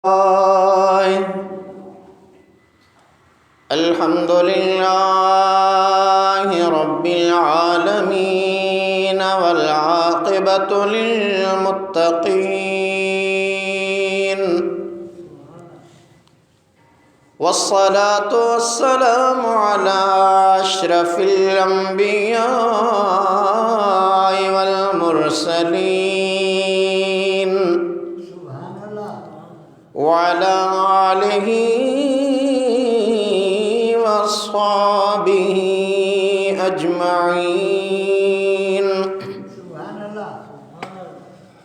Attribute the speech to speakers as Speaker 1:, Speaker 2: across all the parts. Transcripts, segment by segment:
Speaker 1: अल्हम्दुलिल्लाहि रब्बिल आलमीन वल आक़िबतु लिल मुत्तक़ीन वस्सलातु वस्सलामु अला अशरफिल अंबियाइ वल मुरसलीन वअला आलिहि वअस्हाबिहि अजमईन।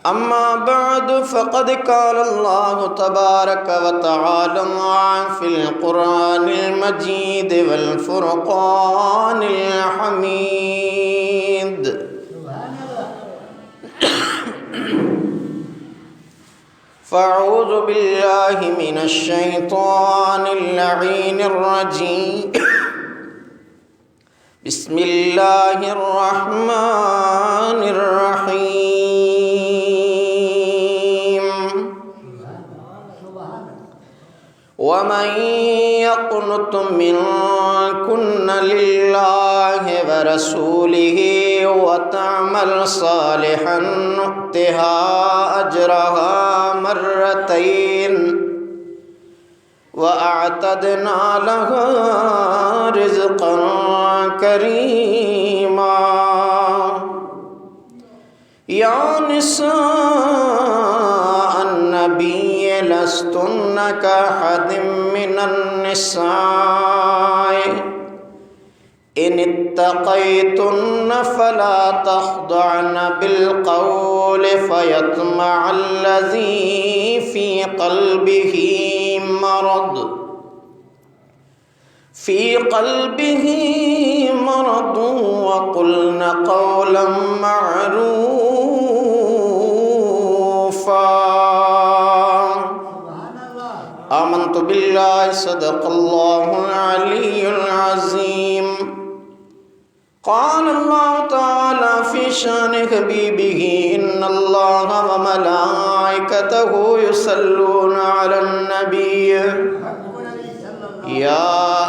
Speaker 1: अम्मा बाद फ़क़द क़ाल अल्लाहु तबारक व तआला फ़िल क़ुरानिल मजीद वल फ़ुरक़ानिल हमीद। फ़अऊज़ु बिल्लाहि मिनश शैतानिर लईनिर रजीम। बिस्मिल्लाहिर रहमानिर रहीम। वमन यक़नुत मिनकुन्न लिल्लाहि व रसूलिहि व तअमल सालिहन नुअतिहा अजरहा मर्रतैन व अअतदना लहा रिज़क़न करीमा। या निसाअन नबी लस्तुन्न कअहदिम मिनन निसाए इन इत्तक़ैतुन्न फला तख़्दअन बिलक़ौल फ़यत्मअल्लज़ी फ़ी क़ल्बिही मरद वक़ुल्न क़ौलन मअरूफ़ा। आमन्तु बिल्लाहि सदक़ल्लाहुल अलियुल अज़ीम। क़ाल अल्लाहु तआला फ़ी शानि हबीबिही इन्नल्लाहा व मलाइकतहु युसल्लूना अलन नबिय्य या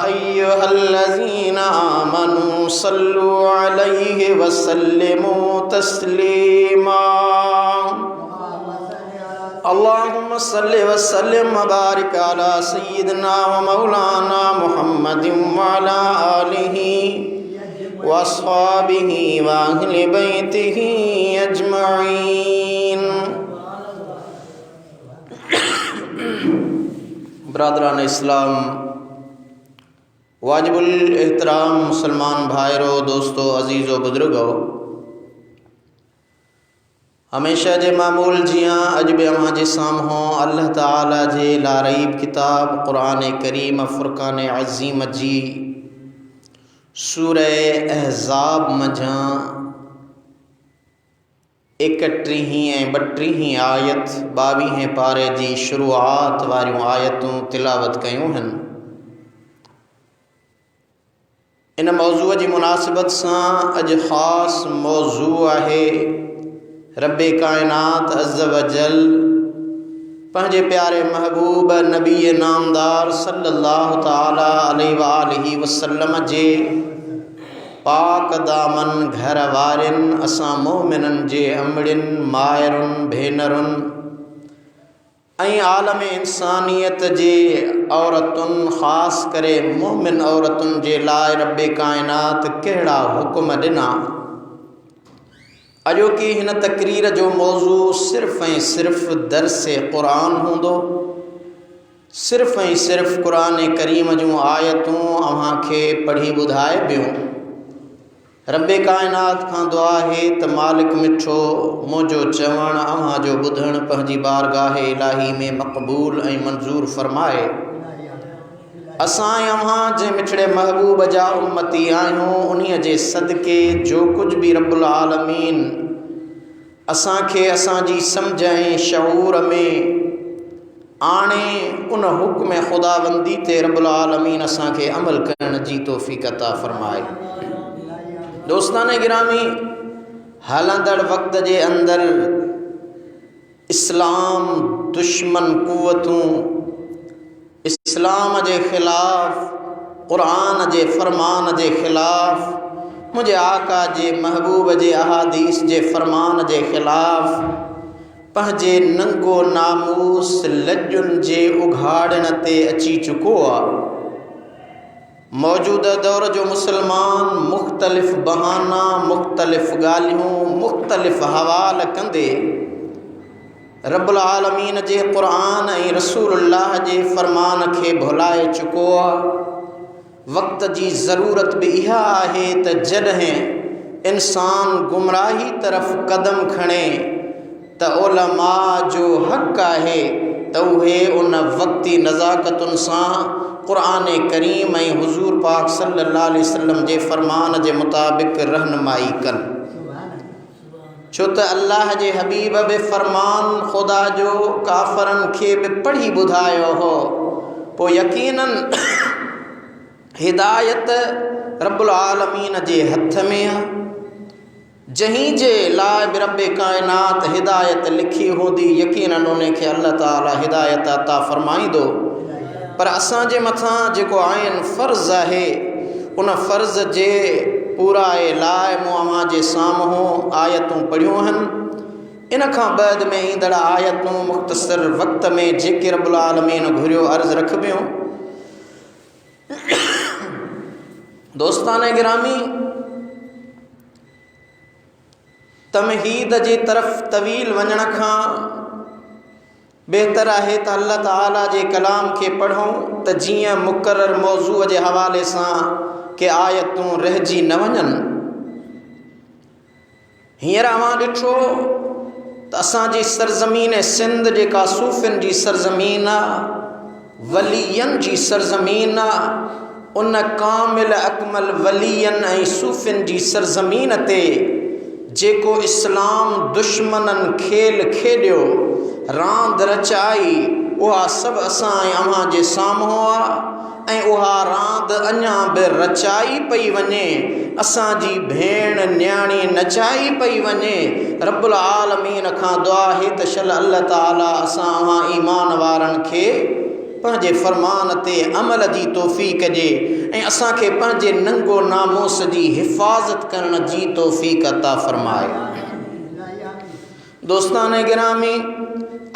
Speaker 1: अय्युहल्लज़ीना आमनू सल्लु अलैहि व सल्लिमू तस्लीमा। अल्लाहुम्मा सल्लि व सल्लिम व बारिक अला सय्यिदिना व मौलाना मुहम्मदिन व अला आलिहि व अस्हाबिहि व अहलि बैतिहि अजमईन। बरादरान इस्लाम, वाजिबुल एहतराम मुसलमान भाइरो, दोस्तों, अजीज़ो, बुजुर्गो, हमेशा जे मामूल जियां अज भी अवां जे साम्हूं अल्लाह ताला जे लारईब किताब क़ुरान करीम फ़ुरक़ान अज़ीम जी सूरह अहज़ाब मझां 31 ऐं 32 आयत 22 पारे जी शुरूआत वारियूं आयतूं तिलावत कयूं हन। इन मौज़ूअ जी मुनासिबत सां अॼु ख़ासि मौज़ू आहे रब्बे कायनात अज़्ज़ व जल पंहिंजे प्यारे महबूब नबी नामदार सल्लल्लाहु ताला अलैहि व आलिहि वसल्लम जे पाक दामन घर वारनि असां मोमिननि जे अमड़ियुनि मायरुनि भेनरुनि ऐं आलम इंसानियत जे औरतुनि ख़ासि करे मोमिन औरतुनि जे लाइ रब्बे कायनात कहिड़ा हुकुम ॾिना। अॼोकी हिन तक़रीर जो मौज़ू सिर्फ़ ऐं सिर्फ़ दर्से क़ुरान हूंदो। सिर्फ़ ऐं सिर्फ़ क़ुरान करीम जूं आयतूं अव्हांखे पढ़ी ॿुधाए ॿियूं। रब्बे कायनात खां दुआ आहे त मालिक मिठो मुंहिंजो चवणु अव्हां जो ॿुधणु पंहिंजी बारगाह इलाही में मक़बूल ऐं मंज़ूर फ़रमाए। असां अव्हां जे मिठड़े महबूब जा उम्मती आहियूं। उन्हीअ जे सदके जो कुछ भी रब्बुल आलमीन असांखे असांजी सम्झ ऐं शऊर में आणे उन हुक्म खुदाबंदी ते रब्बुल आलमीन असांखे अमल करण जी तौफ़ीक़ अता फ़रमाए। दोस्तान गिरामी, हलंदड़ वक्त जे अंदर इस्लाम दुश्मन कुवतूं इस्लाम जे ख़िलाफ़ क़ुरान जे फ़रमान जे ख़िलाफ़ मुझे आका जे महबूब जे अहादीस जे फ़रमान जे ख़िलाफ़ पंहिंजे नंगो नामूस लजुन जे उघाड़ण ते अची चुको आहे। मौजूदा दौर जो मुसलमान मुख़्तलिफ़ बहाना मुख़्तलिफ़ ॻाल्हियूं मुख़्तलिफ़ हवाल कंदे रब्बुल आलमीन जे क़ुरान ऐं रसूलुल्लाह जे फ़रमान खे भुलाए चुको आहे। वक़्त जी ज़रूरत बि इहा आहे त जॾहिं इंसान गुमराही तरफ़ क़दम खणे त उलमा जो हक़ आहे त उहे उन वक़्ती नज़ाकतुनि सां क़ुरान करीम ऐं हुज़ूर पाक सल्लल्लाहु अलैहि वसल्लम जे फ़रमान जे मुताबिक़ रहनुमाई कनि। छो त अल्लाह जे हबीब बि फ़रमान ख़ुदा जो काफ़रनि खे बि पढ़ी ॿुधायो हो। पोइ यकीनन हिदायत रब्बुल आलमीन जे हथ में आहे। जहीं जे लाइ बि रब्बे काइनात हिदायत लिखी हूंदी यकीनन उन खे अल्लाह ताला हिदायत अता फ़रमाईंदो। पर असांजे मथां जेको आइन फ़र्ज़ आहे उन फ़र्ज़ जे पूराए लाइ मूं अव्हां जे साम्हूं आयतूं पढ़ियूं आहिनि। इन खां बाद में ईंदड़ आयतूं मुख़्तसर वक़्त में जेके रब्बुल आलमीन घुरियो अर्ज़ रखबियूं। दोस्तान गिरामी, तमहीद जे तरफ़ तवील वञण खां बेहतर आहे त अल्लाह ताला जे कलाम खे पढ़ूं त जीअं मुक़रर मौज़ूअ जे हवाले सां के आयतूं रहिजी न वञनि। हींअर अवां ॾिठो त असांजी सरज़मीन सिंध जेका सूफ़ियुनि जी सरज़मीन आहे, वलीयनि जी सरज़मीन आहे, उन कामिल अकमल वलीयनि ऐं सूफ़ियुनि जी सरज़मीन ते जेको इस्लाम दुश्मननि खेल खेॾियो रांदि रचाई उहा सभु असां ऐं अव्हां जे साम्हूं आहे। ऐं उहा रांदि अञा बि रचाई पई वञे, असांजी भेण न्याणी नचाई पई वञे। रब्बुल आलमीन खां दुआ आहे त शल अल्लाह ताला असां अव्हां ईमान वारनि खे पंहिंजे फ़रमान ते अमल जी तौफ़ीक़ ॾिए ऐं असांखे पंहिंजे नंगो नामूस जी हिफ़ाज़त करण जी तौफ़ीक़ अता फ़रमाए। दोस्तान गिरामी,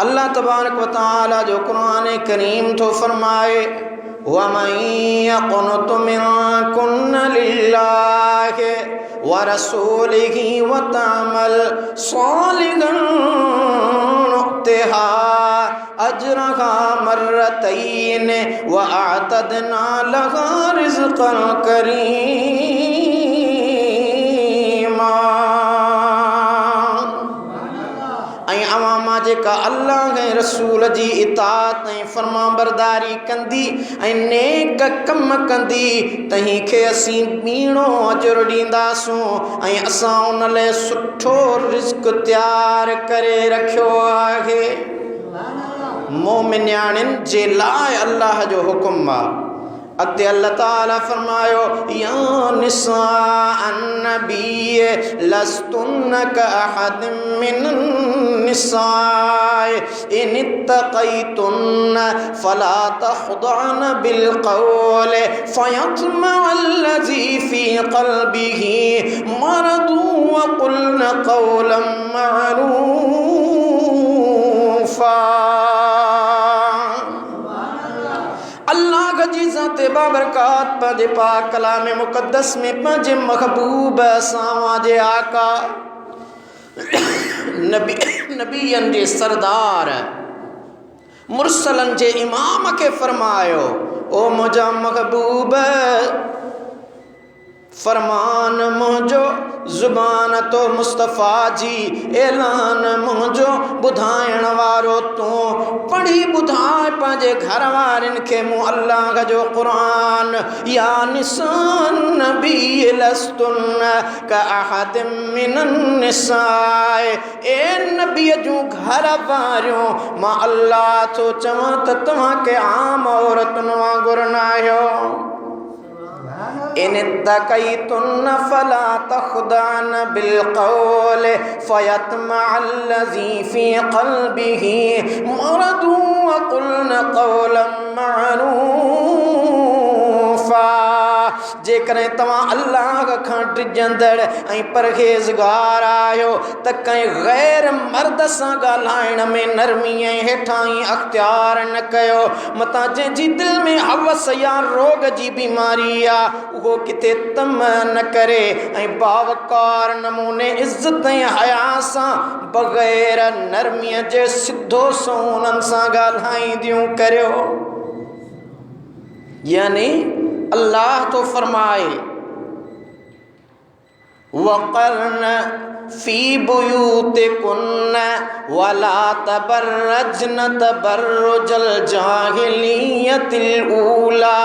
Speaker 1: अल्लाह तबारक व तआला जो क़ुरान करीम थो फ़रमाए वमन यक़नुतु मिनकुन्न लिल्लाहि व रसूलिही व तअमल सालिहन नुअतिहा अजरहा मर्रतैन व अअतदना लहा रिज़्क़न करीमा। ऐं अवामा जेका अल्लाह ऐं रसूल जी इताअत ऐं फ़रमाबरदारी कंदी ऐं नेक कम कंदी तंहिं खे असीं ॿीणो अजुर ॾींदासूं ऐं असां उन लाइ सुठो रिज़्क़ तयारु करे रखियो आहे। मोमिन्याणिन जे लाइ अल्लाह जो हुकुम आहे। अॻिते अल्लाह ताला फरमायो या निसा अन्नबी लस्तुन्न कअहदिम मिनन निसाए इन इत्तक़ैतुन्न फला तख़दअन बिलक़ौल फयत्मअल्लज़ी फ़ी क़ल्बिही मरदु वक़ुल्न क़ौलन मअरूफ़ा। अल्लाह जी ज़ात बाबरकात पंहिंजे पाक कलाम मुक़द्दस में पंहिंजे महबूब सां जे आका नबियनि जे सरदार मुरसलनि जे इमाम खे फरमायो ओ मुंहिंजा महबूब फरमान मुंहिंजो ज़ुबान तो मुस्तफ़ा जी ऐलान मुंहिंजो ॿुधाइण वारो तूं पढ़ी ॿुधाए पंहिंजे घर वारनि खे मूं अल्लाह जो क़ुरान या निसान नबी लस्तुन्न कअहदिम मिनन निसाए ए नबी जूं घर वारियूं मां अल्लाह थो चवां त तव्हांखे आम औरतुनि वांगुरु न आहियो। इन तक़ैतुन फला तख़्दअन बिलक़ौल फ़यत्मअल्लज़ी फ़ी क़ल्बिही मरदु वक़ुल्न क़ौलन मअरूफ़ा। जेकॾहिं तव्हां अल्लाह खां डिॼंदड़ ऐं परहेज़गार आहियो त कंहिं ग़ैर मर्द सां ॻाल्हाइण में नरमी ऐं हेठाई अख़्तियार न कयो। मतां जंहिंजी दिलि में हवस या रोग जी बीमारी आहे उहो किथे तम न करे ऐं बावकार नमूने इज़त ऐं हया सां बग़ैर नरमीअ जे सिधो सो उन्हनि सां ॻाल्हाईंदियूं करियो। यानी अल्लाह तो फरमाए वक़रन फ़ी बुयूतिकुन्न वला तबर्रजन तबर्रुजल जाहिलियतिल ऊला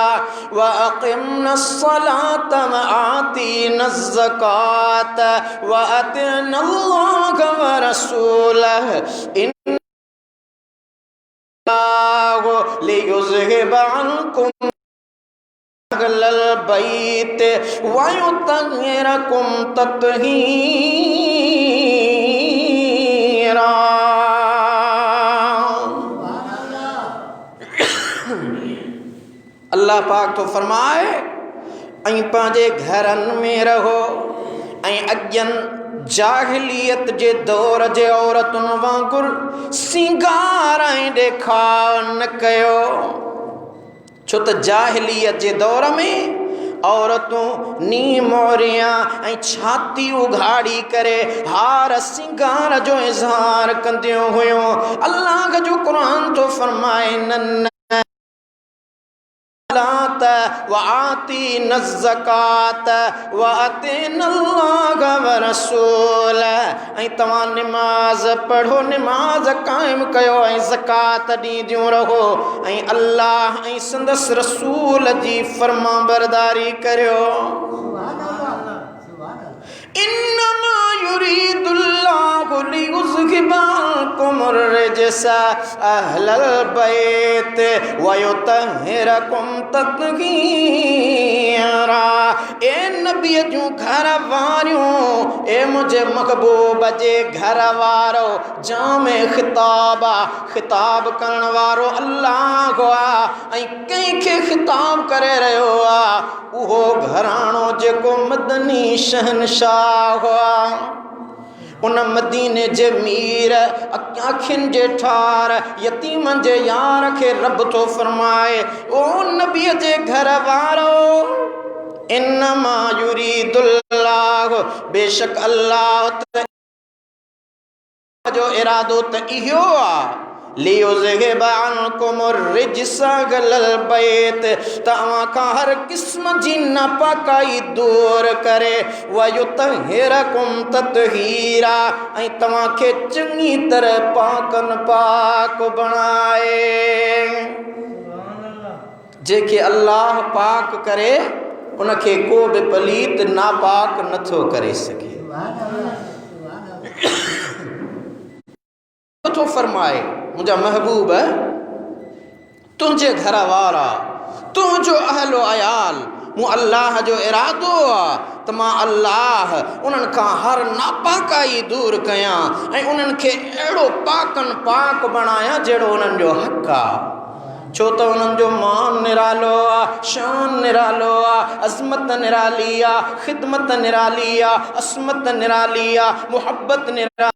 Speaker 1: व अक़िमनस्सलात व आतीनज़्ज़कात व अतिअन्नल्लाह व रसूलह इन्नल्लाह लियुज़हिब अन्कुम अहलल बैत व युतहिरकुम तत्हीरा। अल्लाह पाक तो फरमाए ऐं पंहिंजे घरनि में रहो ऐं अॻियनि जाहिलियत जे दौर जे औरतुनि वांगुरु सिंगार ऐं ॾेखार न कयो। छो त जाहिलियत जे दौर में औरतूं नी मोरियां ऐं छाती उघाड़ी करे हार सिंगार जो इज़हार कंदियूं हुयूं। अल्लाह जो क़ुरान तो फरमाए न व आतीनज़्ज़कात व अतिअन्नल्लाह व रसूलह। ऐं तव्हां निमाज़ पढ़ो, निमाज़ क़ाइम कयो ऐं ज़कात ॾींदियूं रहो ऐं अल्लाह ऐं संदसि रसूल जी फरमाबरदारी करियो। इन्नमा युरीदुल्लाहु लियुज़हिबा अन्कुमुर रिजसा अहलल बैत व युतहिरकुम तत्हीरा। ए नबी जूं घर वारियूं, ए मुझे महबूब जे घर वारो, जामे खिताब आहे, खिताब करण वारो अल्लाह आहे ऐं कंहिंखे खिताब करे रहियो आहे उहो घराणो जेको मदनी शहनशाह हुआ। उन मदीने जे मीर अखियुनि जे ठार यतीमनि जे यार खे रब थो फरमाए ओ नबीअ जे घर वारो इन्नमा युरीदुल्लाह, बेशक अल्लाह जो इरादो त इहो आहे लियुज़हिबा अन्कुमुर रिजसा अहलल बैत, तव्हां खां हर क़िस्म जी नापाकाई दूर करे व युतहिरकुम तत्हीरा, ऐं तव्हांखे चङी तरह पाकन पाक बणाए। जेके अल्लाह पाक करे उनखे को बि पलीत नापाक नथो करे सघे। तो फरमाए मुझा महबूब तुझे घर वारा तुझो अहलो अयाल मु अल्लाह जो इरादो आहे त मां अल्लाह उन्हनि खां हर नापाकाई दूर कयां ऐं उन्हनि खे अहिड़ो पाकन पाक बणायां जहिड़ो उन्हनि जो हक़ आहे। छो त उन्हनि जो मान निरालो आहे, शान निरालो आहे, अज़मत निराली आहे, ख़िदमत निराली आहे, असमत निराली आहे, मुहब्बत निराली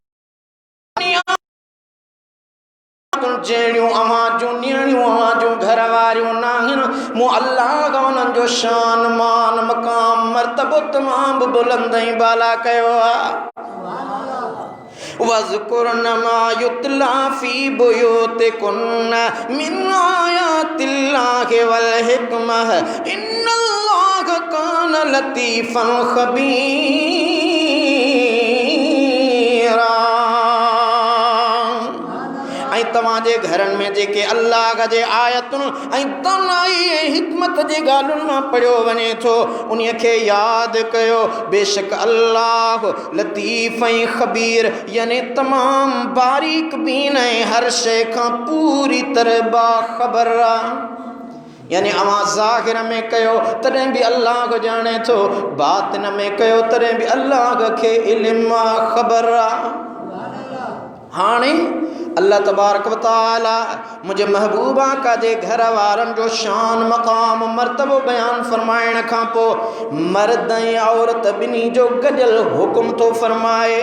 Speaker 1: जहिड़ियूं आवाज़ूं नियणियूं आवाज़ूं घर वारियूं न आहिनि। मूं अल्लाह उन्हनि जो शान मान मक़ाम मर्तबो तमामु बुलंद ऐं बाला कयो आहे। वज़कुरन मा युतला फ़ी बुयूतिकुन्न मिन आयातिल्लाहि वल हिकमह इन्नल्लाह कान लतीफ़न ख़बीरा। तव्हांजे घरनि में जेके अल्लाह जे आयतुनि ऐं तनाई ऐं हिकमत जी ॻाल्हियुनि मां पढ़ियो वञे थो उन्हीअ खे यादि कयो। बेशक अल्लाह लतीफ़ ऐं ख़बीर यानी तमामु बारीक बीन ऐं हर शइ खां पूरी तरह बाख़बर आहे। यानी अवां ज़ाहिर में कयो तॾहिं बि अल्लाह को ॼाणे थो, बातिन में कयो तॾहिं बि अल्लाह खे इल्म आहे, ख़बर आहे। हाणे अल्लाह तबारक व तआला मुझे महबूबा का जे घर वारन जो शान मक़ाम मर्तबो बयान फरमाइण खां पोइ मर्द ऐं औरत बिनी जो गॾियल हुकुम तो फरमाए।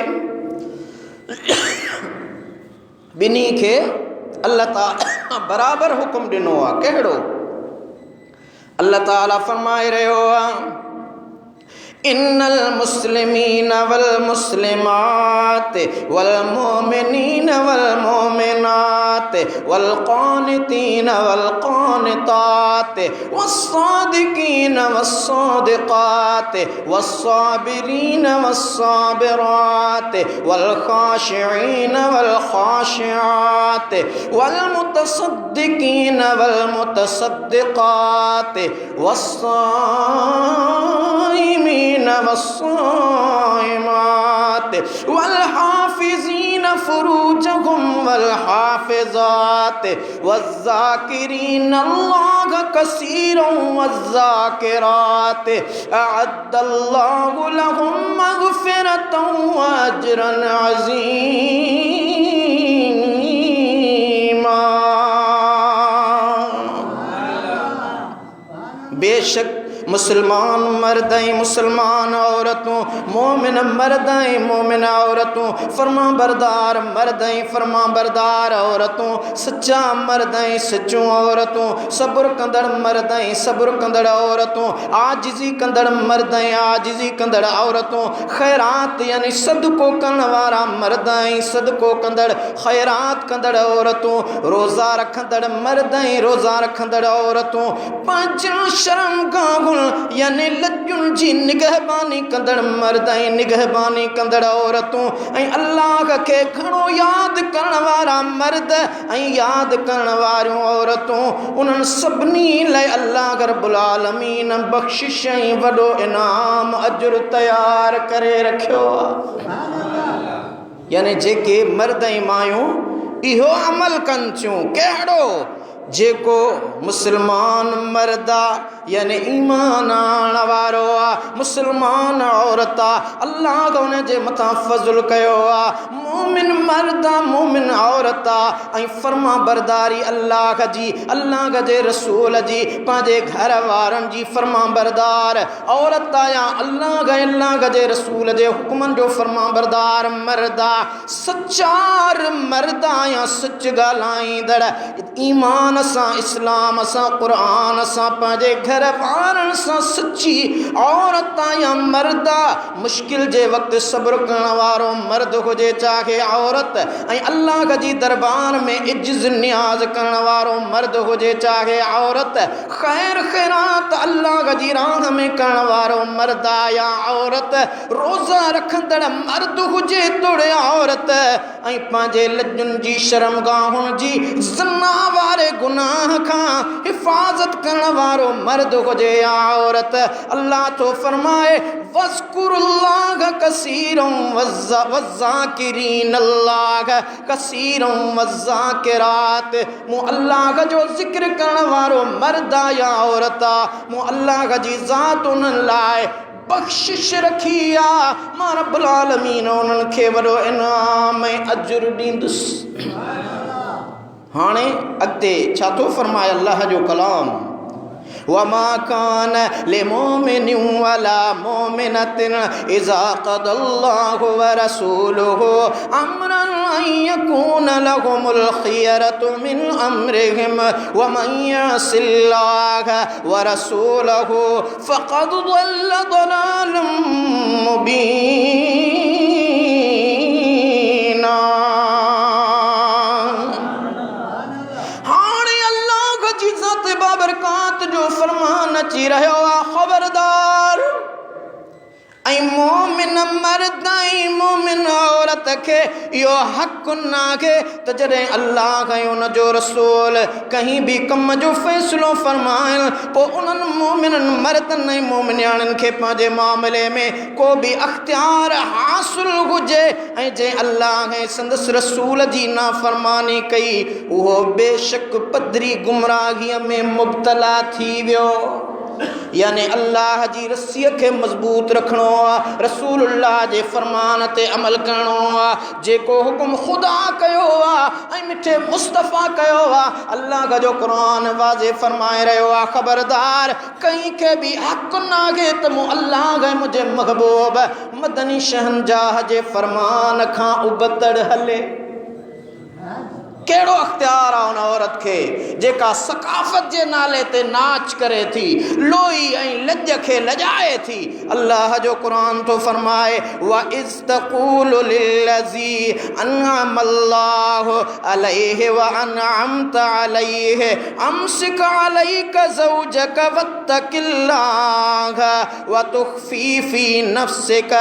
Speaker 1: बिनी खे अल्लाह ताला बराबर हुकुम ॾिनो आहे। कहिड़ो? अल्लाह ताला फरमाए रहियो आहे, इन्नल मुस्लिमीन वल मुस्लिमात वल मोमिनीन वल मोमिनात वल क़ानितीन वल क़ानितात वस्सादिकीन वस्सादिक़ात वस्साबिरीन वस्साबिरात वल खाशिईन वल खाशिआत वल मुतसद्दिकीन वल मुतसद्दिक़ात वस्साइमीन वस्साइमात वल हाफिज़ीन फुरूजहुम वल हाफिज़ात वज़्ज़ाकिरीन अल्लाह कसीरन वज़्ज़ाकिरात अअद्दल्लाहु लहुम मग़फ़िरतन व अज्रन अज़ीमा। बेशक मुसलमान मर्द मुसलमान औरतों, मोमिन मर्द मोमिन औरतों, फरमा बरदार मर्द फरमा बरदार औरतों, सच्चा मर्द सच्चों औरतों, सब्र कंदड़ मर्द सब्र कंदड़ औरतों, आजिज़ी कंदड़ मर्द आजिज़ी कंदड़ औरतों, खैरात यानी सदको करण वारा मर्द सदको कंदड़ खैरात कंदड़ औरतों, रोज़ा रखंदड़ मर्द रोज़ा रखंदड़ औरतों, पंज शर्म गाहुं यानी लज्जुन जी निगहबानी कंदड़ मर्द निगहबानी कंदड़ औरतों, अल्लाह के घणो याद करण वारा मर्द याद करण वारियों औरतों, उन्हनि सभिनी लाइ अल्लाह रब्बुल आलमीन बख़्शिश वॾो इनाम अजुर तयार करे रखियो आहे। यानी जेके मर्द मायूं इहो अमल कनि थियूं। कहिड़ो? जेको मुसलमान मर्दा यानी ईमान आण वारो आ, मुसलमान औरत आ, अल्लाह उन जे मथां फज़ल कयो आ, मोमिन मर्द आ मोमिन औरत आ, ऐं फर्मा बरदारी अल्लाह जी अल्लाह जे रसूल जी पंहिंजे घर वारनि जी फर्मा बरदार औरत आ या अल्लाह जे रसूल जे हुक्मनि जो फर्मा बरदार मर्द आ, सचार मर्द आ या सच ॻाल्हाईंदड़ ईमान सां इस्लाम सां क़ुरान सां पंहिंजे घर वारनि सां सच्ची औरत या मर्द मुश्किल जे वक़्तु सब्र करण वारो मर्द हुजे चाहे औरत, ऐं अल्लाह जी दरबार में इज्ज़त नियाज़ करण वारो मर्द हुजे चाहे औरत, खैर खैरात अल्लाह जी राह में करण वारो मर्द या औरत, रोज़ा रखंदड़ मर्द हुजे तोड़े औरत, ऐं पंहिंजे लजुनि जी शर्मगाहुनि जी ज़ना वारे गुनाह खां हिफ़ाज़त करण वारो मर्द हुजे या औरत। अल्लाह तो फरमाए वज़्कुरुल्लाह कसीरन वज़्ज़ाकिरीन अल्लाह कसीरन वज़्ज़ाकिरात, मूं अल्लाह जो ज़िक्र करण वारो मर्द या औरत, मूं अल्लाह जी ज़ात उन्हनि लाइ बख़्शिश रखी आ, मां रब्बुल आलमीन उन्हनि खे वॾो इनाम ऐं अजुर ॾींदुसि। हाणे अॻिते छा थो फरमाए अल्लाह जो कलाम, वमा कान लिमुमिनिन वला मुमिनतिन इज़ा क़दल्लाहु व रसूलुहु अम्रन अन यकून लहुमुल खियरतु मिन अम्रिहिम व मन यअसिल्लाह व रसूलहु फ़क़द ضل ضلاला मुबीना। बाबरकात जो फरमान अची रहियो आहे, खबरदार ऐं मोमिन मर्द ऐं मोमिन औरत खे इहो हक़ नाहे त जॾहिं अल्लाह ऐं उन जो रसूल कहीं बि कम जो फ़ैसिलो फ़रमाइनि पोइ उन्हनि मोमिननि मर्दनि ऐं मोमिनियाणियुनि खे पंहिंजे मामले में को बि अख़्तियार हासिल हुजे ऐं जंहिं अल्लाह ऐं संदसि रसूल जी नाफ़रमानी कई उहो बेशक पधरी गुमराहीअ में मुब्तला थी वियो। यानी अल्लाह जी रस्सीअ खे मज़बूत रखणो आहे, रसूलुल्लाह जे फ़रमान ते अमल करणो आहे, जेको हुकुम ख़ुदा कयो आहे ऐं मिठे मुस्तफ़ा कयो आहे। अल्लाह जो क़ुरान वाज़े फ़रमाए रहियो आहे, ख़बरदार कंहिंखे बि हक़ नाहे त मूं अल्लाह ऐं मुंहिंजे महबूब मदनी शहनशाह जे फ़रमान खां उबतड़ हले। कहिड़ो अख़्तियार आहे उन औरत खे जेका सकाफ़त जे नाले ते नाच करे थी, लोई ऐं लज खे लॼाए थी। अल्लाह जो क़ुरान थो फरमाए व इज़ तक़ूलु लिल्लज़ी अनअमल्लाहु अलैहि व अनअमत अलैहि अमसिक अलैक ज़ौजक वत्तक़िल्लाह व तुख़फ़ी फ़ी नफ़्सिक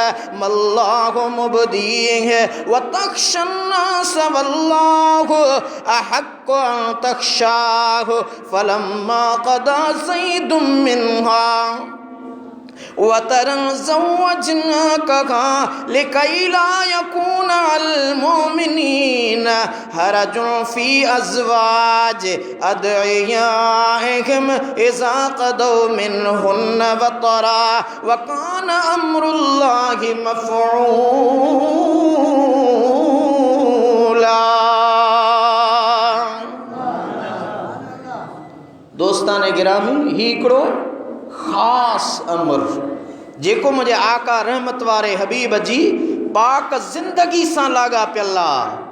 Speaker 1: मल्लाहु मुबदीह व तख़्शन्नास वल्लाहु अहक्कु अन तख़्शाहु फलम्मा क़दा ज़ैदुम मिन्हा वतरन ज़व्वजनाका लिकै ला यकूना अल मोमिनीन हरजुन फ़ी अज़वाज अदइयाहिम इज़ा क़दौ मिनहुन्न वतरा व कान अम्रुल्लाहि मफ़ऊला। दोस्तान गिरामी ही हिकिड़ो ख़ासि अमर जेको मुंहिंजे आका रहमत वारे हबीब जी पाक ज़िंदगी सां लाॻापियल आहे।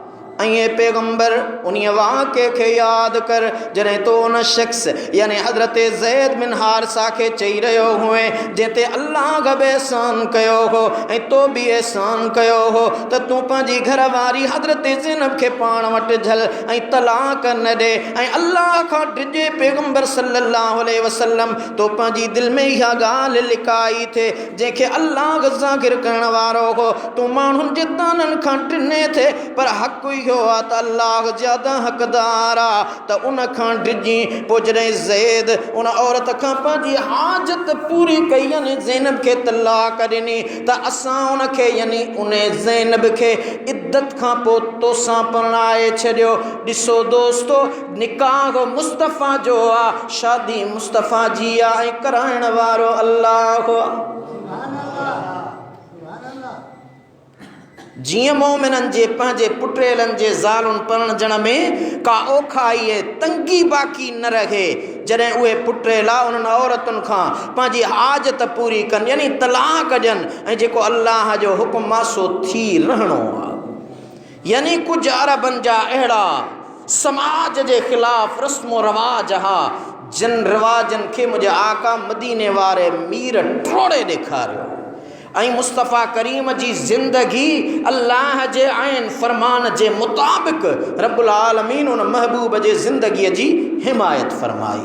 Speaker 1: ऐं पैगंबर उन वाक़े खे यादि कर जॾहिं तो उन शख़्स यानी हज़रत ज़ैद बिन हारिसा खे चई रहियो हुए जंहिं ते अल्लाह बि एहसान कयो हो ऐं तो बि एहसान कयो हो त तूं पंहिंजी घरवारी हज़रत ज़ैनब खे पाण वटि झल ऐं तलाक न ॾे ऐं अल्लाह खां डिॼे पैगंबर सल्लल्लाहु अलैहि वसल्लम तो पंहिंजी दिलि में इहा ॻाल्हि लिकाई थे जंहिंखे अल्लाह ज़ाहिर करण वारो हो। तूं माण्हुनि जे ताननि खां टिने थे पर हक़ इहो आहे त अल्लाह ज़्यादा हक़दार आहे त उन खां डिॼी। पोइ जॾहिं ज़ैद उन औरत खां पंहिंजी हाजत पूरी कई यानी ज़ैनब खे तलाक ॾिनी त असां उन खे यानी उन ज़ैनब खे इद्दत खां पोइ तोसां परणाए छॾियो। ॾिसो दोस्तो निकाह मुस्तफ़ा जो आहे, शादी मुस्तफ़ा जी आहे ऐं कराइण वारो अल्लाह। जियां मोमिननि जे पंहिंजे पुटेलनि जे ज़ालुनि परणजण में का औखाई तंगी बाक़ी न रहे जॾहिं उहे पुटेला उन्हनि औरतुनि खां पंहिंजी हाजत पूरी कनि यानी तलाक ॾियनि ऐं जेको अल्लाह जो हुकुम आहे सो थी रहणो आहे। यानी कुझु अरबनि जा अहिड़ा समाज जे ख़िलाफ़ रस्मो रवाज हा जिन रिवाजनि खे मुंहिंजे आका मदीने वारे मीर ट्रोड़े ॾेखारियो ऐं मुस्तफ़ा करीम जी ज़िंदगी अल्लाह जे आइन फ़रमान जे मुताबिक़ रब्बुल आलमीन उन महबूब जे ज़िंदगीअ जी हिमायत फ़रमाई।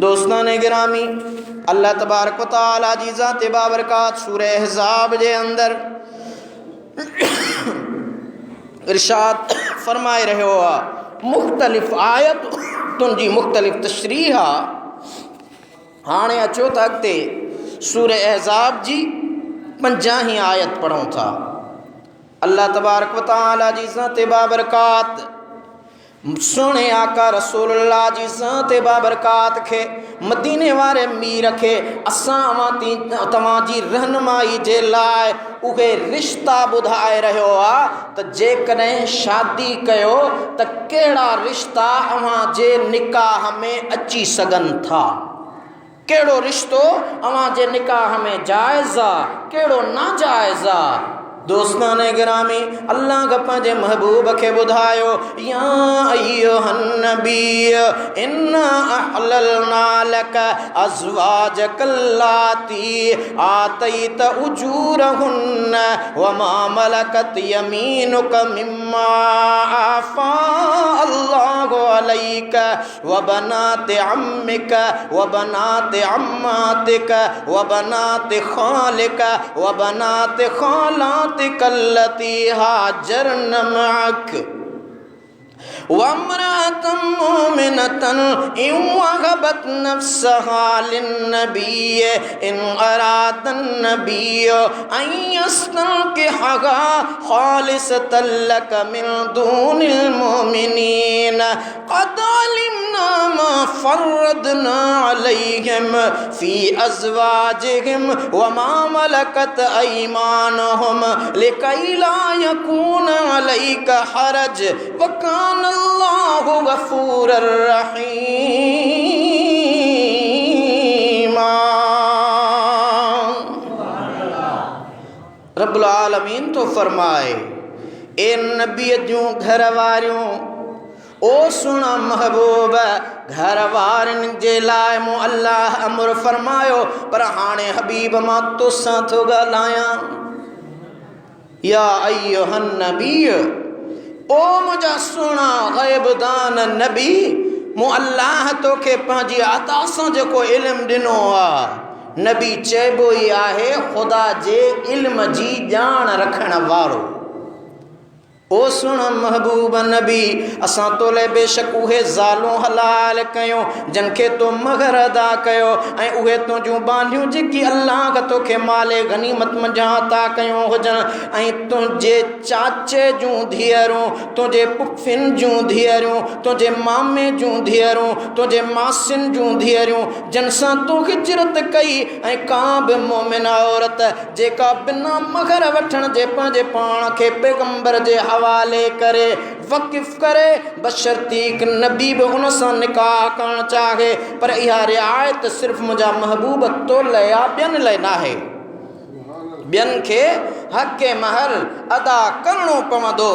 Speaker 1: दोस्तान गिरामी अल्लाह तबारक व तआला जी ज़ात बाबरकात सूरह अहज़ाब जे अंदर इरशाद फ़रमाए रहियो आहे। मुख़्तलिफ़ आयतुनि जी मुख़्तलिफ़ तशरीह आहे। हाणे अचो त अॻिते सूरह अहज़ाब जी 50 आयत पढ़ूं था। अल्लाह तबारक व तआला जी ज़ात बाबरकात सोने आका रसूलुल्लाह जी ज़ात बाबरकात खे मदीने वारे मीर खे असां तव्हांजी रहनुमाई जे लाइ उहे रिश्ता ॿुधाए रहियो आहे त जेकॾहिं शादी कयो त कहिड़ा रिश्ता अव्हां जे निकाह में अची सघनि था। कहिड़ो रिश्तो अव्हां जे निकाह में जाइज़ आहे, कहिड़ो नाजाइज़ आहे। दोस्तान गिरामी अल्लाह का पंहिंजे महबूब के बुधायो या अय्युहन नबी इन्ना अहललना लक अज़वाजक अल्लाती आतैत उजूरहुन्न व मा मलकत यमीनुक मिम्मा आफा अल्लाहु अलैक व बनात अम्मिक व बनात अम्मातिक व बनात खालिक व बनात खालात कल्लती हाजरन मअक वम्रअतन मुमिनतन इन वहबत नफ्सहा लिन्नबी इन अरादन नबी अन यस्तंकिहा खालिसतन लक मिन दूनिल मुमिनीन क़द अलिमना मा फर्रदना अलैहिम फी अज़वाजिहिम व मा मलकत अयमानुहुम लिकै ला यकून अलैका हरज व कान अल्लाहु गफूरर रहीमा। रब्बुल आलमीन तो फरमाए ए नबी जूं घर वारियों ओ सुना महबूब घर वारन जे लाए मु अल्लाह अमर फरमायो पर हाणे हबीब मां तोसां थो ॻाल्हायां। या अय्युहन नबी ओ मुझा सुना ग़ैबदान नबी मु अल्लाह तोखे पंहिंजी अता सां जेको इल्म ॾिनो आहे नबी चइबो ई आहे ख़ुदा जे इल्म जी ॼाण रखण वारो। ओ सुन महबूब नबी असां तोले बेशक उहे ज़ालूं हलाल कयो जिनखे तो महर अदा कयो ऐं उहे तुंहिंजूं बांधियूं जेकी अल्लाह तोखे माले गनीमत मंझां अता कयूं हुजनि ऐं तुंहिंजे चाचे जूं धीअरूं तुंहिंजे पुफिन जूं धीअरूं तुंहिंजे मामे जूं धीअरूं तुंहिंजे मासियुनि जूं धीअरूं जिन सां तूं हिजरत कई ऐं का बि मोमिन औरत जेका बिना महर वठण जे पंहिंजे पाण खे पैगंबर जे हवाले करे वक़िफ़ करे बशर्ती नबी भी उन सां निकाह करण चाहे पर इहा रिआयत सिर्फ़ मुंहिंजा महबूब तो लाइ ॿियनि लाइ नाहे। ॿियनि खे हक़ महर अदा करणो पवंदो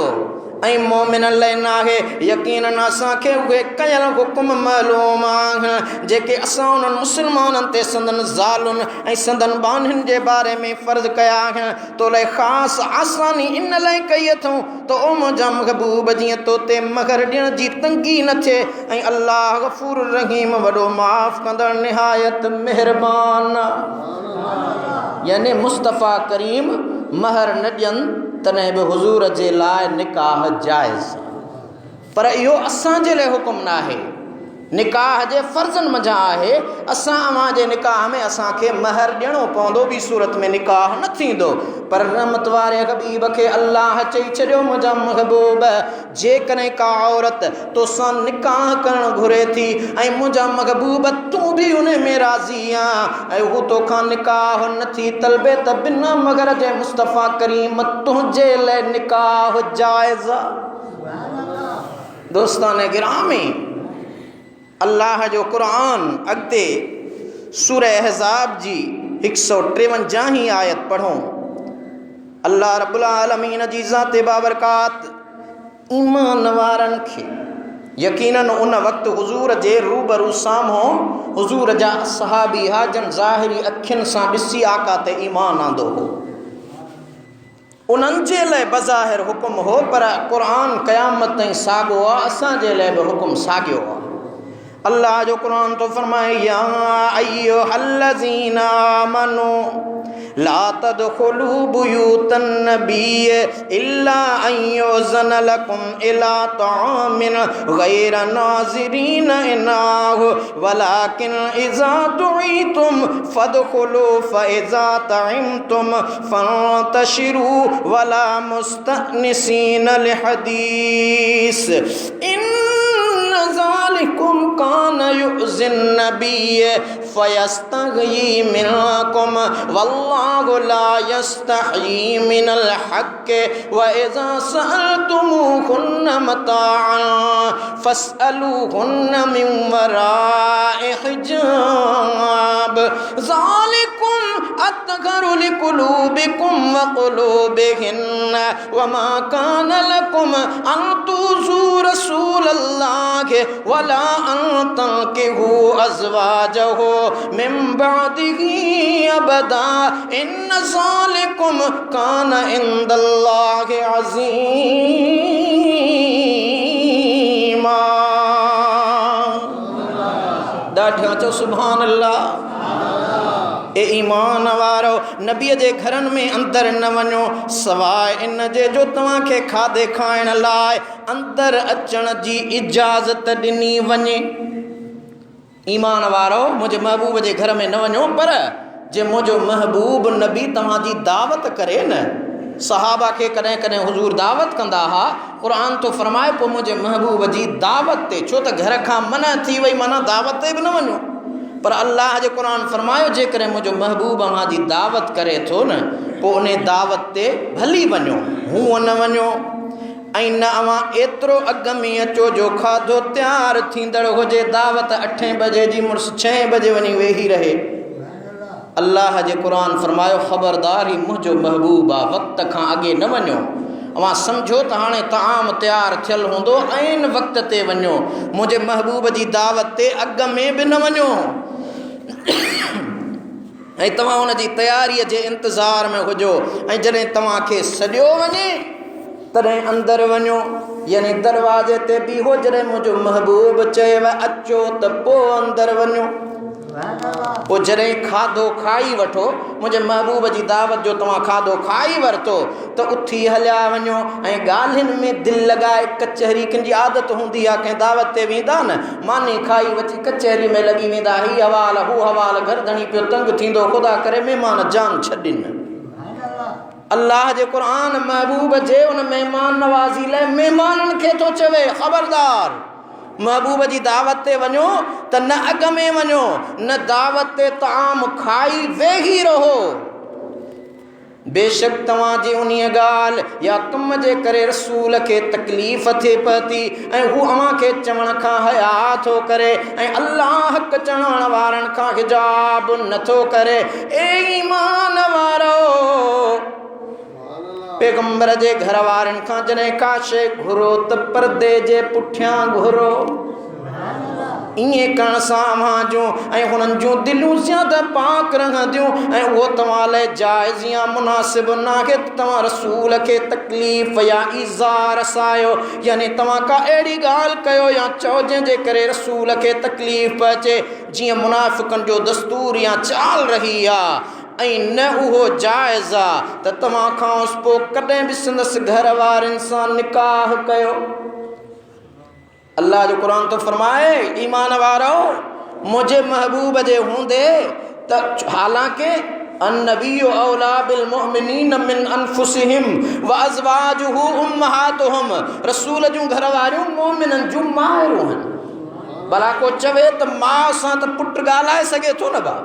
Speaker 1: ऐं मोमिननि लाइ नाहे। यकीनन असांखे उहे कयल हुकुम मालूम आहिनि जेके असां उन्हनि मुस्लमाननि ते संदन ज़ालुनि ऐं संदन बानियुनि जे बारे में फ़र्ज़ कया आहिनि तो लाइ ख़ासि आसानी इन लाइ कई अथऊं त ओ मुंहिंजा महबूब जीअं तो ते महर ॾियण जी तंगी न थिए ऐं अल्लाह गफ़ूर रहीम वॾो माफ़ कंदड़ निहायत मेहरबान यानी मुस्तफ़ा करीम महर न ॾियनि तॾहिं बि हुज़ूर जे लाइ निकाह जाइज़ पर इहो असांजे लाइ हुकुम न आहे निकाह जे फ़र्ज़नि मंझां आहे। असां अवां जे निकाह में असांखे महर ॾियणो पवंदो ॿी सूरत में निकाह न थींदो पर रहमत वारे हबीब खे अल्लाह चई छॾियो मुंहिंजा महबूब जेकॾहिं का औरत तोसां निकाह करणु घुरे थी ऐं मुंहिंजा महबूब तूं बि उन में राज़ी आहीं ऐं हू तोखां निकाह नथी तलबे त बिना महर जे मुस्तफ़ा करीम तुंहिंजे लाइ निकाह जाइज़ आहे। दोस्तान गिरामी अल्लाह जो क़ुरान अॻिते सूरह अहज़ाब जी 153 ही आयत पढ़ो। अल्लाह रब्बुल आलमीन जी ज़ात बाबरकात ईमान वारनि खे यकीनन उन वक़्तु हुज़ूर जे रूबरू साम्हूं हुज़ूर जा सहाबी हाजन ज़ाहिरी अखियुनि सां ॾिसी आका ते ईमान आंदो हो उन्हनि जे लाइ बज़ाहिर हुकुम हो पर क़ुरान क़यामत ताईं साॻियो आहे असांजे लाइ बि हुकुम साॻियो आहे। अल्लाह जो कुरान तो फरमाए या अय्युहल्लज़ीना आमनू ला तदखुलू बुयूतन नबी इल्ला अन युज़न लकुम इला तामिन गैर नाज़िरीन इनाहु वलाकिन इज़ा दुईतुम फदखुलू फ़इज़ा तइमतुम फंतशिरू वला मुस्तअनिसीन लिहदीस ज़ालिकुम कान युज़िन नबी फयस्तही मिनकुम वल्लाहु ला यस्तही मिनल हक़ व इज़ा सअलतुमूहुन्न मताअन फस्अलूहुन्न मिन वराइ हिजाब ज़ालिकुम अतगरु लिकुलूबिकुम व कुलूबिहिन्न वमा कान लकुम अन तुज़ू रसूलल्लाहि वला अन तंकिहू अज़वाजहू मिन बअदिही अबदा इन्न ज़ालिकुम कान इंदल्लाहि अज़ीमा। ॾाढा चो सुभान अल्लाह। ए ईमान वारो नबी जे घरन में अंदर न वञो सवाइ इन जे जो तव्हां खे खाधे खाइण लाइ अंदर अचण जी इजाज़त ॾिनी वञे। ईमान वारो मुंहिंजे महबूब जे घर में न वञो, पर जे मुंहिंजो महबूब नबी तव्हांजी दावत करे न, सहाबा के कदें कदें हुजूर दावत कंदा हा, कुरान तो फरमाए पोइ मुंहिंजे महबूब जी दावत ते, छो त घर खां मना थी वई माना दावत ते बि न वञो, पर अल्लाह जे कुरान फरमायो जेकॾहिं मुंहिंजो महबूब अव्हांजी दावत करे थो न पोइ उन दावत ते भली वञो, हूअं न वञो। ऐं न अव्हां एतिरो अॻ में अचो जो खाधो तयारु थींदड़ हुजे, दावत 8 बजे जी मुड़ुस 6 बजे वञी वेही रहे। अल्लाह जे कुरान फरमायो ख़बरदारी मुंहिंजो महबूब आहे, वक़्त खां अॻे न वञो। अवां सम्झो त हाणे ताम तयारु थियल हूंदो, ऐन वक़्त ते वञो, मुंहिंजे महबूब जी दावत ते अॻ में बि न वञो। ऐं तव्हां हुन जी तयारीअ जे इंतज़ार में हुजो, ऐं जॾहिं तव्हांखे सॾियो वञे तॾहिं अंदरि वञो, यानी दरवाज़े ते बीहो, जॾहिं मुंहिंजो महबूब चयव अचो त पोइ अंदरि वञो। पोइ जॾहिं खाधो खाई वठो, मुंहिंजे महबूब जी दावत जो तव्हां खाधो खाई वरितो त उथी हलिया वञो ऐं ॻाल्हियुनि में दिलि लॻाए। कचहरी कंहिंजी आदत हूंदी आहे, कंहिं दावत ते वेंदा न, मानी खाई वठी कचहरी में लॻी वेंदा, ही हवाल हू हवाल, गर्दनी पियो तंग थींदो, ख़ुदा करे महिमान जान छॾनि। अल्लाह जे क़ुरान महबूब जे उन महिमान नवाज़ी लाइ महिमाननि खे थो चवे ख़बरदार, महबूब जी दावत ते वञो त न अॻ में वञो, न दावत ते ताम खाई वेही रहो। बेशक तव्हांजी उन ॻाल्हि या कम जे करे रसूल खे तकलीफ़ थिए पई ऐं हू अव्हां खे चवण खां हया थो करे ऐं अल्लाह हक़ चवण वारनि खां हिजाब नथो करे। ए ईमान वारो, पैगंबर जे घर वारनि खां जॾहिं का शइ घुरो त पर्दे जे पुठियां घुरो। ईअं करण सां अव्हां जूं ऐं हुननि जूं दिलियूं ज़्यादा पाक रहंदियूं ऐं उहो तव्हां लाइ जाइज़ या मुनासिब न आहे तव्हां रसूल खे तकलीफ़ या ईज़ा रसायो, यानी तव्हां का अहिड़ी ॻाल्हि कयो या चओ जंहिंजे करे रसूल खे तकलीफ़ अचे, जीअं मुनाफ़िक़नि जो दस्तूर या चाल रही आहे। ऐं न उहो जाइज़ आहे त तव्हां खां पोइ कॾहिं बि संदसि घर वारनि सां निकाह कयो। अल्लाह जो क़ुरान तो फरमाए ईमान वारो, मुंहिंजे महबूब जे हूंदे त हालांकि अन्नबिय्यु औला बिल मुमिनीन मिन अनफुसिहिम व अज़वाजुहु उम्महातुहुम, रसूल जूं घर वारियूं मोमिननि जूं माइरूं आहिनि। भला को चवे त माउ सां त पुटु ॻाल्हाए सघे थो न, बा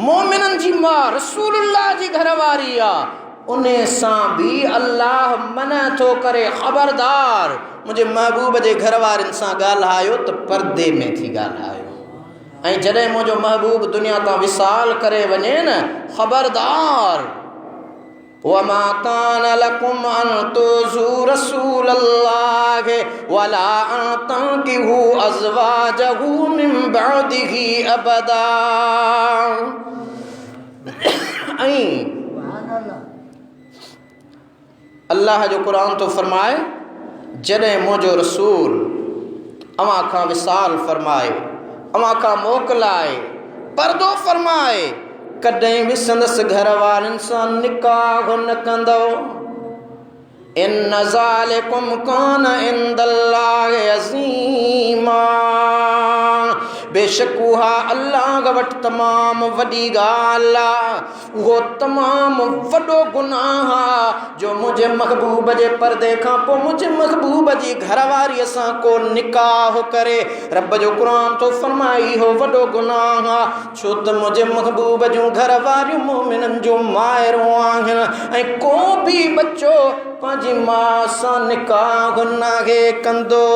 Speaker 1: मोमिननि जी मां रसूलुल्लाह जी घरवारी आहे, उन सां बि अल्लाह मना थो करे ख़बरदार मुंहिंजे महबूब जे घर वारनि सां ॻाल्हायो त पर्दे में थी ॻाल्हायो। ऐं जॾहिं मुंहिंजो महबूब दुनिया तां विसाल करे वञे न, ख़बरदार वमा कान लकुम अन तुज़ू रसूलल्लाहि वला अन तंकिहू अज़वाजहू मिन बअदिही अबदा। ऐं अल्लाह जो क़ुरान तो फरमाए जॾहिं मुंहिंजो रसूल अव्हां खां विसाल फरमाए, अव्हां खां मोकिलाए, पर्दो फरमाए, कॾहिं बि संदसि घर वारनि सां निकाह न कंदो। इन ज़ालिकुम कान इंदल्लाहि अज़ीमा, बेशक उहा अल्लाह वटि तमामु वॾी ॻाल्हि आहे, उहो तमामु वॾो गुनाह आहे जो मुंहिंजे महबूब जे पर्दे खां पोइ मुंहिंजे महबूब जी घरवारीअ सां को निकाह करे। रब जो क़ुरान तो फरमाए इहो वॾो गुनाह आहे, छो त मुंहिंजे महबूब जूं घरवारियूं मोमिननि जूं माइरूं आहिनि ऐं को बि बच्चो पंहिंजी माउ सां निकाह नाहे कंदो।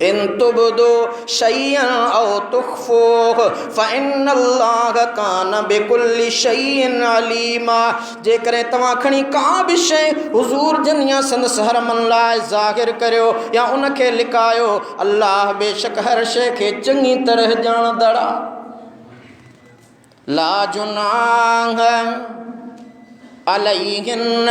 Speaker 1: इन तुबदो शैयन औ तुख्फूह फ़इन्नल्लाह कान बिकुल्लि शैइन अलीमा। जेकरे तवां खणी का भी शै हुजूर जन या संदस हरमन लाइ ज़ाहिर करियो या उनखे लिकायो, अल्लाह बेशक हर शै खे चङी तरह ॼाणंदड़। ला जुनाह अलैहिन्न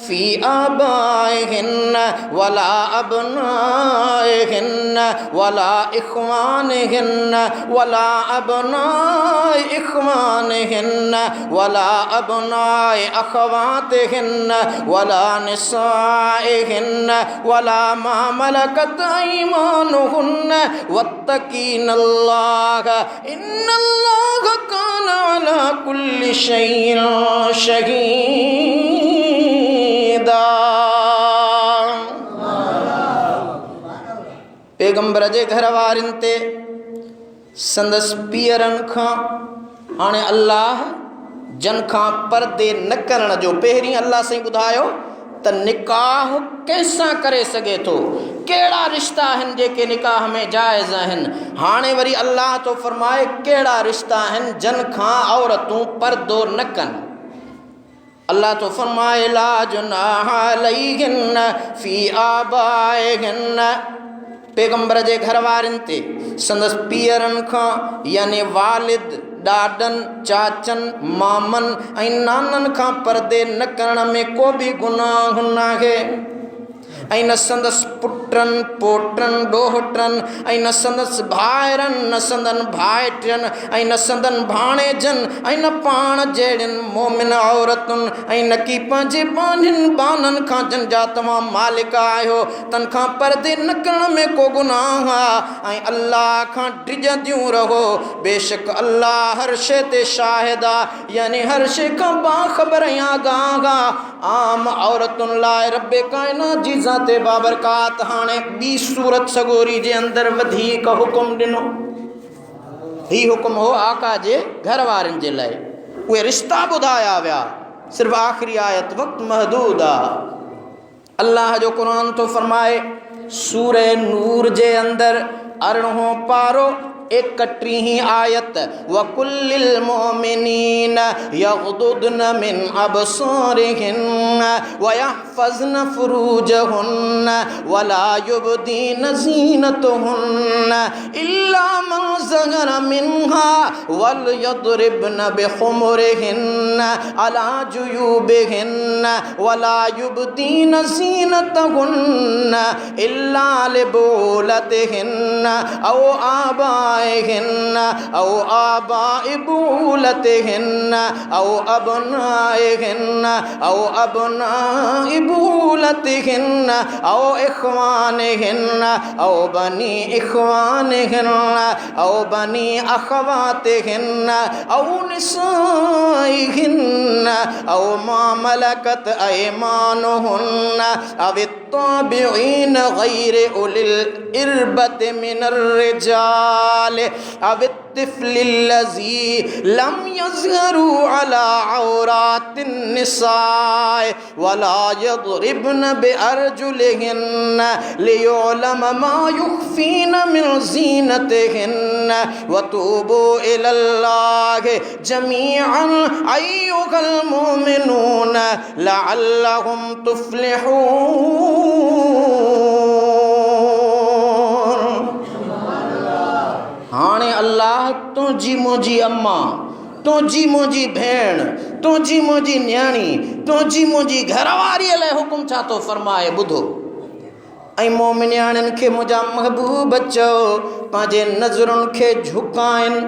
Speaker 1: फी आबाइहिन्न वला अबनाइहिन्न वला इख्वानिहिन्न वला अबनाइ इख्वानिहिन्न वला अबनाइ अखवातिहिन्न वला निसाइहिन्न वला मा मलकत ऐमानुहुन्न वत्तकीनल्लाह इन्नल्लाह कान अला कुल्लि शैइन शहीदा। पैगंबर जे घर वारनि ते संदसि पीअरनि खां हाणे अल्लाह जन खां परदे न करण जो पहिरीं अल्लाह साईं ॿुधायो त निकाह कंहिंसां करे सघे थो, कहिड़ा रिश्ता आहिनि जेके निकाह में जाइज़ आहिनि। हाणे वरी अल्लाह तो फरमाए कहिड़ा रिश्ता आहिनि जन खां औरतूं परदो न कनि। अल्लाह तो फरमाए ला जुनाह अलैहिन्न फी आबाइहिन्न, पैगंबर जे घर वारनि ते संदसि पीअरनि खां यानी वालिद ॾाॾनि चाचनि मामनि ऐं नाननि खां परदे न करण में को बि गुनाह नाहे। ऐं न संदसि पुटनि पोटनि ॾोहिटनि ऐं न संदसि भाइरनि न संदनि भाइटियुनि ऐं न संदनि भाणेजनि ऐं न पाण जहिड़ियुनि मोमिन औरतुनि ऐं न की पंहिंजे बानियुनि बाननि खां जिन जा तव्हां मालिक आहियो तन खां परदे न करण में को गुनाह आहे। ऐं अल्लाह खां डिॼंदियूं रहो, बेशक अल्लाह हर शइ ते शाहिद आहे, यानी हर शइ खां बाख़बर ऐं आगाह आहे। आम औरतुनि लाइ रब्बे काइनात जी ज़ाते बाबरकात हाणे ॿी सूरत सगोरी जे अंदरि वधीक हुकुम ॾिनो। ही हुकुम हो आका जे घर वारनि जे लाइ, उहे रिश्ता ॿुधाया विया। सिर्फ़ु आख़िरी आयत वक़्तु महदूद आहे। अल्लाह जो क़ुरान तो फरमाए सूरे नूर जे अंदरि 18 पारो 31 आयत वकुल्लिल मोमिनीन यग़ुदुद्न मिन अबसारिहिन्न वयहफ़ज़्न फ़ुरूजहुन्न वला युबदीन ज़ीनतहुन्न इल्ला मा ज़हरा मिन्हा वलयद्रिब्न बिख़ुमुरिहिन्न अला जुयूबिहिन्न वला युबदीन ज़ीनतहुन्न इल्ला लिबूलतिहिन्न औ औ आबाइ बूलतिहिन्न औ अबनाइहिन्न औ अबनाइ बूलतिहिन्न औ इख्वानिहिन्न औ बनी इख्वानिहिन्न औ बनी अखवातिहिन्न औ निसाइहिन्न औ मा मलकत ऐमानुहुन्न अवित्ताबिईन गैर उलिल इर्बत मिनर रिजाल अवित्तिफ़्लिल्लज़ी लम यज़हरू अला औरातिन निसाए वला यद्रिब्न बिअरजुलिहिन्न लियुअलम मा युख़फ़ीन मिन ज़ीनतिहिन्न वतूबू इलल्लाहि जमीअन अय्युहल मुमिनून लअल्लहुम तुफ़्लिहून। हाणे अल्लाह तुंहिंजी मुंहिंजी अम्मा, तुंहिंजी मुंहिंजी भेण, तुंहिंजी मुंहिंजी न्याणी, तुंहिंजी मुंहिंजी घरवारीअ लाइ हुकुम छा थो फरमाए ॿुधो। ऐं मोमिनियाणियुनि खे मुंहिंजा महबूब चओ पंहिंजे नज़रुनि खे झुकाइनि,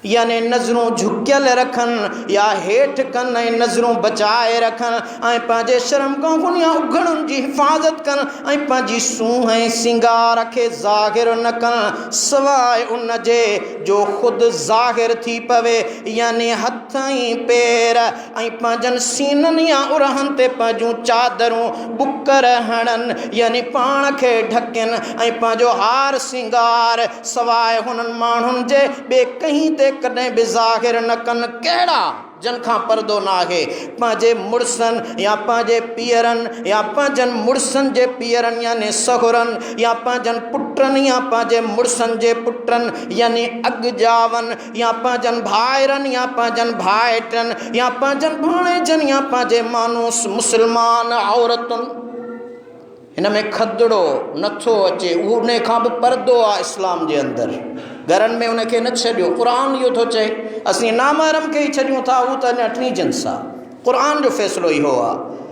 Speaker 1: यानी नज़रूं झुकियल रखनि या हेठि कनि ऐं नज़रूं बचाए रखनि ऐं पंहिंजे शर्म खां गुनिया उघड़नि जी हिफ़ाज़त कनि ऐं पंहिंजी सूंह ऐं सिंगार खे ज़ाहिर न कनि सवाइ उन जे जो ख़ुदि ज़ाहिर थी पवे, यानी हथ ऐं पेर ऐं पंहिंजनि सीननि या उरहनि ते पंहिंजूं चादरूं बुकर हणनि, यानी पाण खे ढकनि ऐं पंहिंजो हार सिंगार सवाइ हुननि माण्हुनि जे ॿिए कहीं ते कॾहिं बि ज़ाहिर न कनि। कहिड़ा जन खां पर्दो ना है पांजे मुड़सन या पांजे पीरन या पांजन मुड़सन जे पीरन यानी सहुरन या पांजन पुटन या पांजे मुड़सन जे पुटन यानी अगजावन या पांजन भाइरन या पांजन भाइटन या पांजन भाणेजन या पांजे मानूस मुसलमान औरतुन इन में खदड़ो नथो अचे उन खां भी पर्दो आहे इस्लाम जे अंदर घरनि में उनखे न छॾियो क़ुरान इहो थो चए असीं नामहरम खे ई छॾियूं था उहो त अञा टी जिन्स आहे क़ुरान जो फ़ैसिलो इहो आहे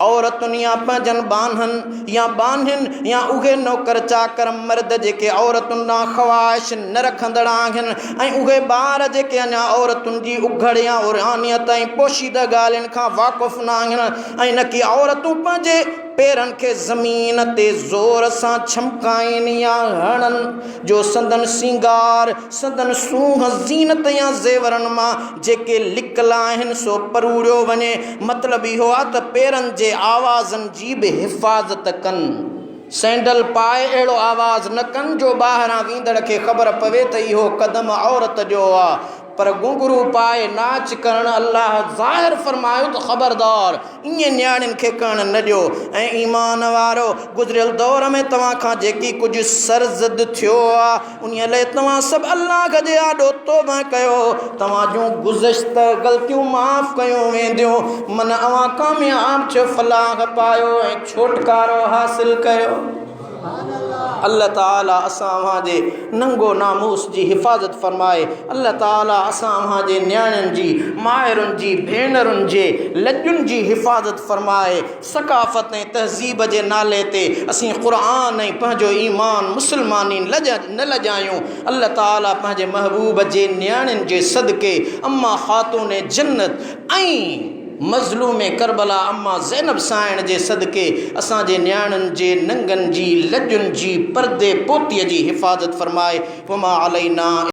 Speaker 1: औरतुनि या पंहिंजन बानहन या बानहन या उहे नौकर चाकर मर्द जेके औरतुनि ॾांहुं ख़्वाहिश न रखंदड़ आहिनि ऐं उहे ॿार जेके अञा औरतुनि जी उघड़ या उरानियत ऐं पोशीदा ॻाल्हियुनि खां वाक़ुफ़ न आहिनि ऐं न की औरतूं पंहिंजे पेरनि खे ज़मीन ते ज़ोर सां छमकाइनि या हणनि जो संदन सिंगार संदन सूंह ज़ीनत या ज़ेवरनि मां जेके लिकल आहिनि सो परूड़ियो वञे मतिलबु इहो आहे त पेरनि जे आवाज़नि जी बि हिफ़ाज़त कनि सैंडल पाए अहिड़ो आवाज़ न कनि जो ॿाहिरां वींदड़ खे ख़बर पवे त इहो क़दम औरत जो आहे पर घुंघरू पाए नाच करण अल्लाह ज़ाहिर फरमायो तो ख़बरदार इन न्याणियुनि खे करण न ॾियो ऐं ईमान वारो गुज़रियल दौर में तव्हां खां जेकी कुझु सरज़द थियो आहे उन लाइ तव्हां सभु अल्लाह जे आॾो तौबा कयो तव्हां जूं गुज़िश्त ग़लतियूं माफ़ कयूं वेंदियूं मन अवां कामयाब थियो फलाह पायो ऐं छुटकारो हासिल कयो अल्लाह ताला असां जे नंगो नामूस जी हिफ़ाज़त फरमाए अल्लाह ताला असां जे न्याणियुनि जी माइरुनि जी भेनरुनि जे लॼुनि जी हिफ़ाज़त फरमाए सकाफ़त ऐं तहज़ीब जे नाले ते असीं क़ुरान ऐं पंहिंजो ईमान मुस्लमानी न लॼायूं अल्लाह ताला पंहिंजे महबूब जे न्याणियुनि जे सदके अम्मा ख़ातून जन्नत ऐं मज़लूम करबला अम्मा ज़ैनब साइण जे सदके असांजे न्याणियुनि जे नंगनि जी लॼुनि जी पर्दे पोतीअ जी हिफ़ाज़त फरमाए वमा अलैना